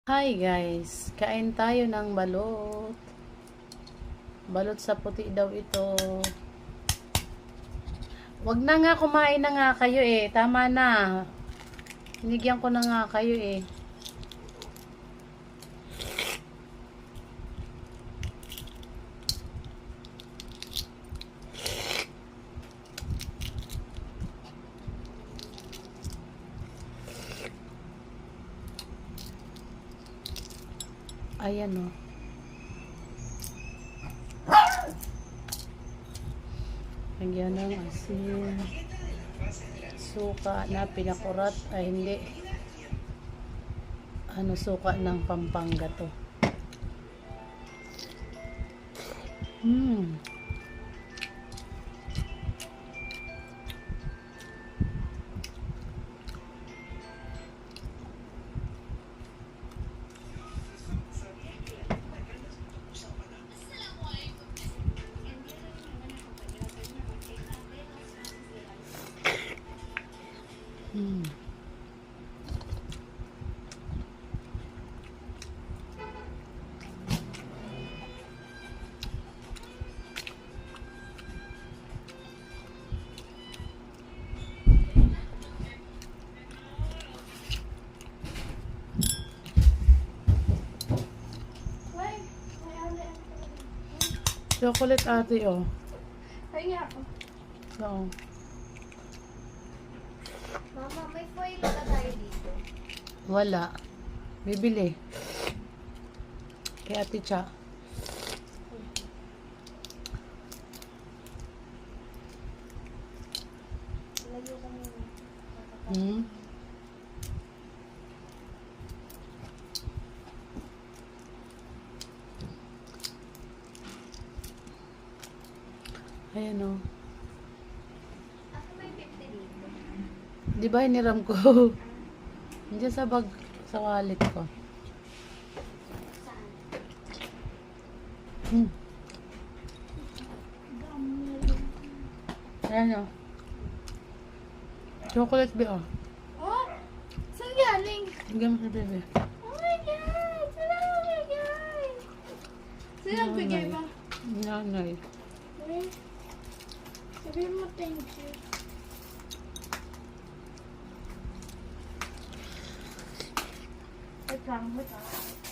Hi guys, kain tayo ng balot. Balot sa puti daw ito. Wag na nga, kumain na nga kayo eh. Tama na. Hinigyan ko na nga kayo eh. Ayan o. Lagyan ng asin. Suka na pinakurat. Ay hindi. Suka ng Pampanga to. Chocolate ate oh. Ay nga ako. Oo. Mama, may foil ka tayo dito. Wala. Bibili. Kay ate Cha. Layo ko muna. Ayan o. Ako may 50 dito. Di ba hiniram ko? Nandiyan sa bag, sa wallet ko. Saan? Ayan o. Chocolate ba o? Oh? Saan galing? Bigyan mo sa bebe. Oh my God! Salamat guys! Sino nagbigay mo? Nanay. Eh, sabihin mo thank you. Wait lang, wait lang.